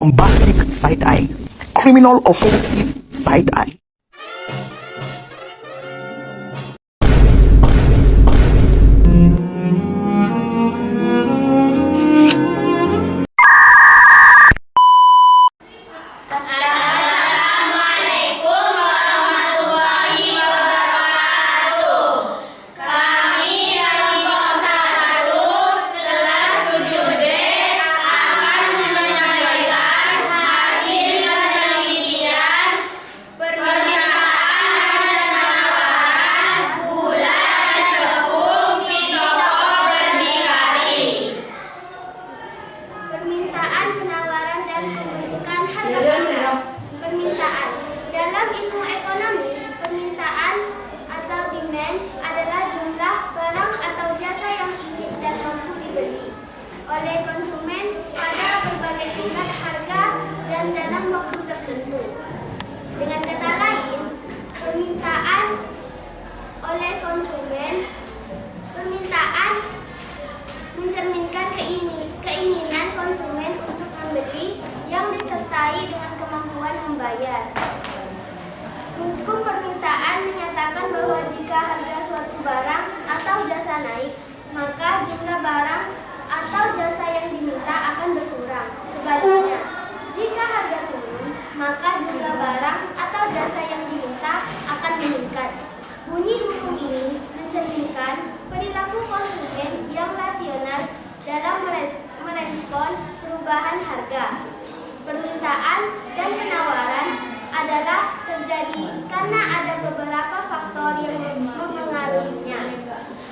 bombastic side-eye, criminal offensive side-eye. Permintaan, penawaran, dan pembentukan harga pasar. Permintaan. Dalam ilmu ekonomi, permintaan atau demand adalah jumlah barang atau jasa yang ingin dan mampu dibeli oleh konsumen pada berbagai tingkat harga dan dalam waktu tertentu. Dengan kata lain, permintaan oleh konsumen, permintaan mencerminkan keinginan konsumen untuk membeli yang disertai dengan kemampuan membayar. Hukum permintaan menyatakan bahwa jika harga suatu barang atau jasa naik, maka jumlah barang atau jasa yang diminta akan berkurang. Sebaliknya, jika harga turun, maka jumlah barang atau jasa yang diminta akan meningkat. Bunyi hukum ini mencerminkan perilaku konsumen yang rasional dalam merespon perubahan harga. Permintaan dan penawaran adalah terjadi karena ada beberapa faktor yang mempengaruhinya.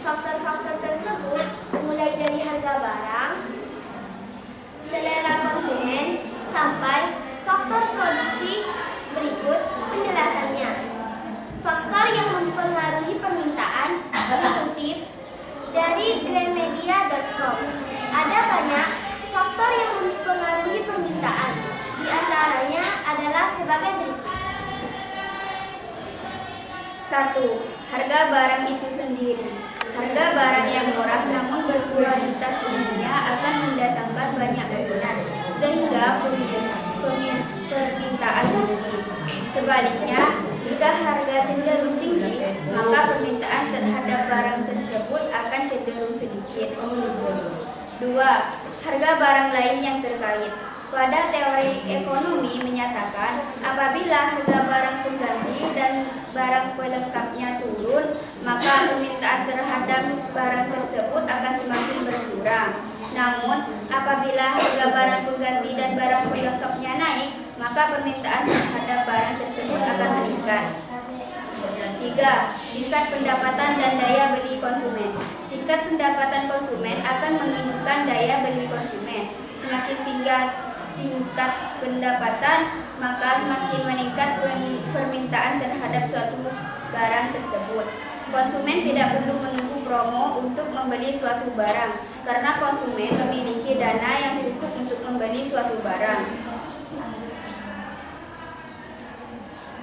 Faktor-faktor tersebut mulai dari harga barang, selera konsumen, sampai faktor produksi. Berikut penjelasannya. Faktor yang mempengaruhi permintaan dikutip dari Gramedia.com. Ada banyak faktor yang mempengaruhi permintaan. Di antaranya adalah sebagai berikut. 1. Harga barang itu sendiri. Harga barang yang murah namun berkualitas umumnya akan mendatangkan banyak peminat, sehingga permintaan tinggi. Sebaliknya, jika harga cenderung tinggi, maka permintaan terhadap barang tersebut akan cenderung sedikit. 2. Harga barang lain yang terkait. Pada teori ekonomi menyatakan, apabila harga barang pengganti dan barang pelengkapnya turun, maka permintaan terhadap barang tersebut akan semakin berkurang. Namun, apabila harga barang pengganti dan barang pelengkapnya naik, maka permintaan terhadap barang tersebut akan meningkat. 3. Tingkat pendapatan dan daya beli konsumen. Tingkat pendapatan konsumen akan menentukan daya beli konsumen. Semakin tinggi tingkat pendapatan, maka semakin meningkat permintaan terhadap suatu barang tersebut. Konsumen tidak perlu menunggu promo untuk membeli suatu barang, karena konsumen memiliki dana yang cukup untuk membeli suatu barang.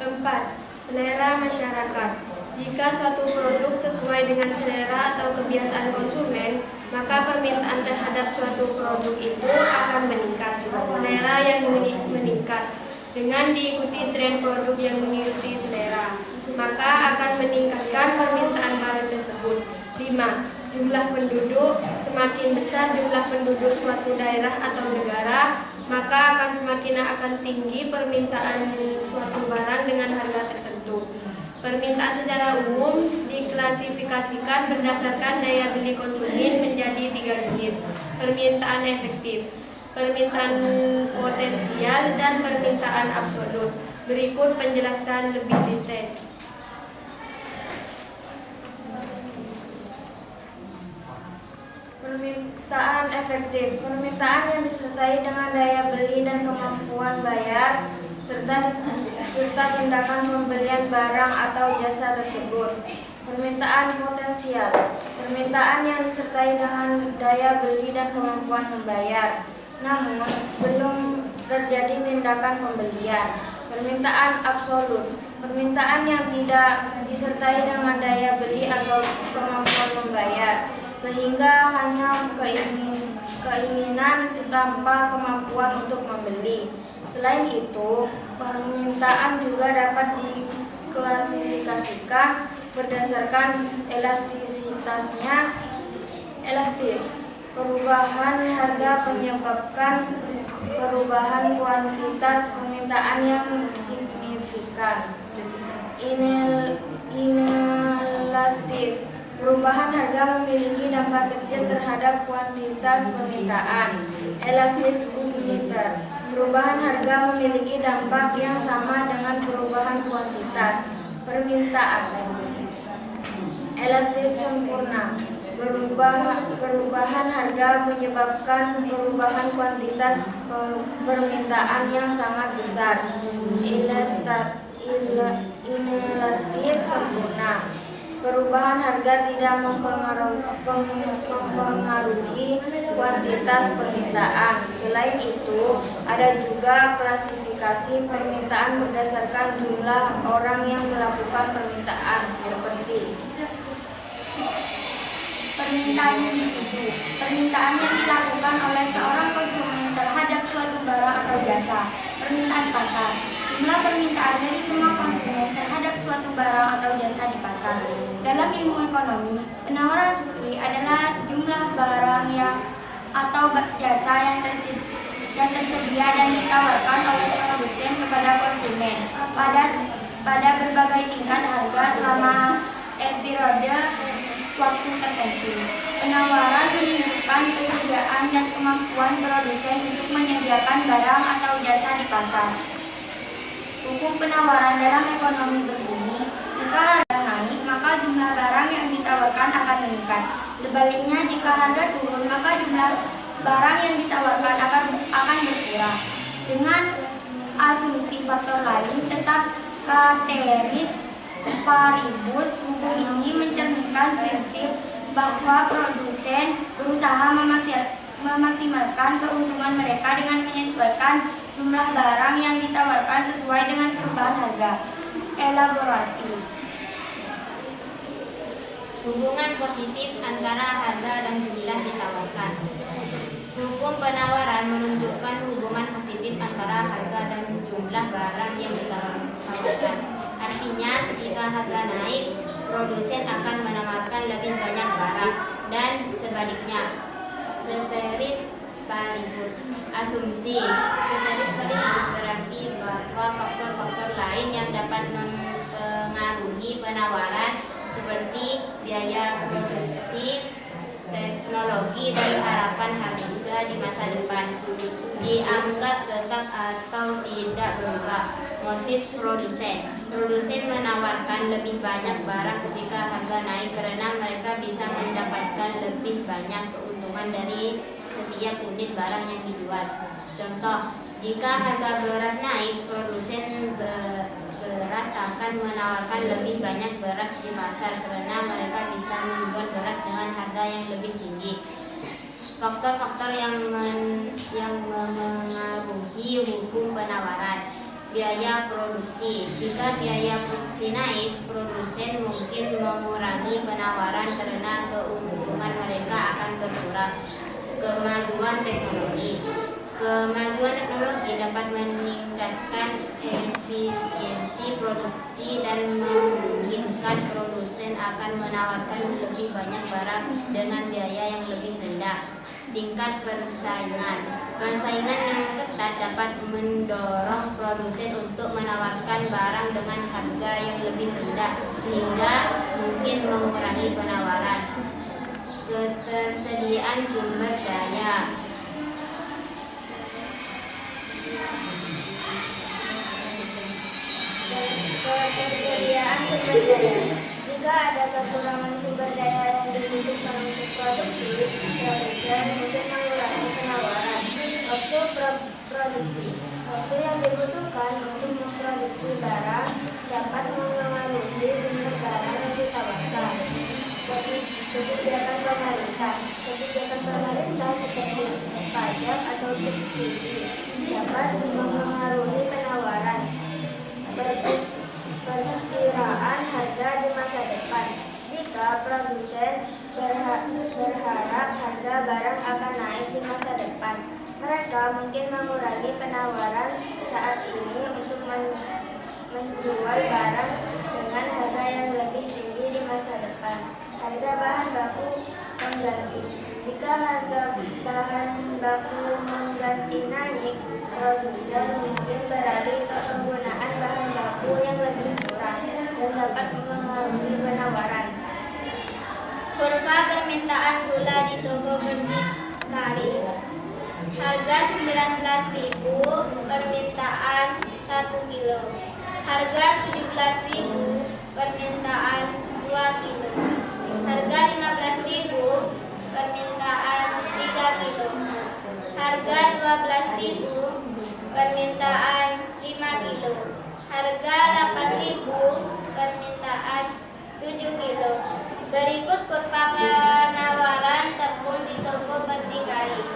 4. Selera masyarakat. Jika suatu produk sesuai dengan selera atau kebiasaan konsumen, maka permintaan terhadap suatu produk itu akan meningkat. Selera yang meningkat dengan diikuti tren produk yang mengikuti selera, maka akan meningkatkan permintaan barang tersebut. 5. Jumlah penduduk. Semakin besar jumlah penduduk suatu daerah atau negara, maka akan tinggi permintaan suatu barang dengan harga tertentu. Permintaan secara umum diklasifikasikan berdasarkan daya beli konsumen menjadi 3 jenis. Permintaan efektif, permintaan potensial, dan permintaan absolut. Berikut penjelasan lebih detail. Permintaan efektif. Permintaan yang disertai dengan daya beli dan kemampuan bayar serta tindakan pembelian barang atau jasa tersebut. Permintaan potensial. Permintaan yang disertai dengan daya beli dan kemampuan membayar, namun belum terjadi tindakan pembelian. Permintaan absolut. Permintaan yang tidak disertai dengan daya beli atau kemampuan membayar, sehingga hanya keinginan tanpa kemampuan untuk membeli. Selain itu, permintaan juga dapat diklasifikasikan berdasarkan elastisitasnya. Perubahan harga menyebabkan perubahan kuantitas permintaan yang signifikan. Inelastis. Perubahan harga memiliki dampak kecil terhadap kuantitas permintaan. Elastis uniter. Perubahan harga memiliki dampak yang sama dengan perubahan kuantitas permintaan. Elastis sempurna. Perubahan harga menyebabkan perubahan kuantitas permintaan yang sangat besar. Inelastis sempurna. Perubahan harga tidak mempengaruhi kuantitas permintaan. Selain itu, ada juga klasifikasi permintaan berdasarkan jumlah orang yang melakukan permintaan, seperti Permintaan individu. Permintaan yang dilakukan oleh seorang konsumen terhadap suatu barang atau jasa. Permintaan pasar. Jumlah permintaan dari semua konsumen terhadap suatu barang atau jasa di pasar. Dalam ilmu ekonomi, penawaran supply adalah jumlah barang yang atau jasa yang tersedia dan ditawarkan oleh produsen kepada konsumen pada berbagai tingkat harga selama periode waktu tertentu. Penawaran menunjukkan kesediaan dan kemampuan produsen untuk menyediakan barang atau jasa di pasar. Hukum penawaran dalam ekonomi berbunyi, jika harga naik, maka jumlah barang yang ditawarkan akan meningkat. Sebaliknya, jika harga turun, maka jumlah barang yang ditawarkan akan berkurang. Dengan asumsi faktor lain tetap ceteris paribus, hukum ini mencerminkan prinsip bahwa produsen berusaha memaksimalkan keuntungan mereka dengan menyesuaikan jumlah barang yang ditawarkan sesuai dengan perubahan harga. Elaborasi. Hubungan positif antara harga dan jumlah ditawarkan. Hukum penawaran menunjukkan hubungan positif antara harga dan jumlah barang yang ditawarkan. Artinya, ketika harga naik, produsen akan menawarkan lebih banyak barang dan sebaliknya. Ceteris paribus. Asumsi ceteris paribus berarti bahwa faktor-faktor lain yang dapat mempengaruhi penawaran seperti biaya produksi, teknologi, dan harapan harga di masa depan dianggap tetap atau tidak berubah. Motif produsen. Produsen menawarkan lebih banyak barang ketika harga naik karena mereka bisa mendapatkan lebih banyak keuntungan dari setiap unit barang yang dijual. Contoh, jika harga beras naik, produsen beras akan menawarkan lebih banyak beras di pasar karena mereka bisa menjual beras dengan harga yang lebih tinggi. Faktor-faktor yang mengaruhi hukum penawaran. Biaya produksi. Jika biaya produksi naik, produsen mungkin mengurangi penawaran karena keuntungan mereka akan berkurang. Kemajuan teknologi. Kemajuan teknologi dapat meningkatkan efisiensi produksi dan memungkinkan produsen akan menawarkan lebih banyak barang dengan biaya yang lebih rendah. Tingkat persaingan. Persaingan yang ketat dapat mendorong produsen untuk menawarkan barang dengan harga yang lebih rendah sehingga mungkin mengurangi penawaran. Ketersediaan sumber daya. Ketersediaan sumber daya. Jika ada kekurangan sumber daya yang dibutuhkan untuk produksi, produsen mungkin mengurangi penawaran. Waktu produksi. Waktu yang dibutuhkan untuk memproduksi barang dapat mempengaruhi jumlah barang yang ditawarkan. Kebijakan pemerintah. Kebijakan pemerintah seperti pajak atau subsidi dapat mempengaruhi penawaran. Perkiraan harga di masa depan. Jika produsen berharap harga harga barang akan naik di masa depan. Mereka mungkin mengurangi penawaran saat ini untuk menjual barang dengan harga yang lebih tinggi di masa depan. Harga bahan baku pengganti. Jika harga bahan baku mengganti naik, produsen mungkin beralih ke penggunaan bahan baku yang lebih murah dan dapat mempengaruhi penawaran. Kurva permintaan gula di toko berdikari. Harga 19.000, permintaan 1 kilo. Harga 17.000, permintaan 2 kilo. Harga 15.000, permintaan 3 kilo. Harga 12.000, permintaan 5 kilo. Harga 8.000, permintaan 7 kilo. Berikut kurva penawaran tepung di toko berdikari.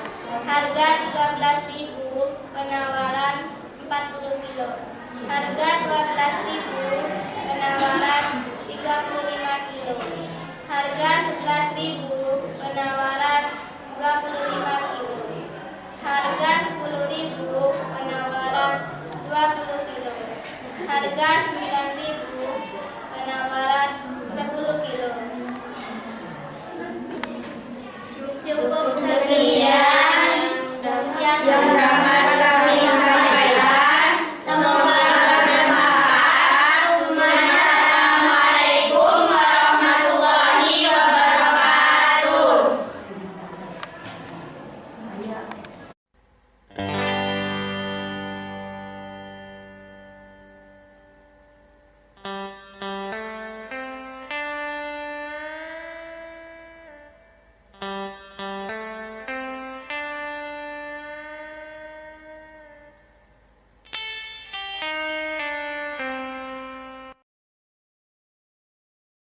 Harga 13.000, penawaran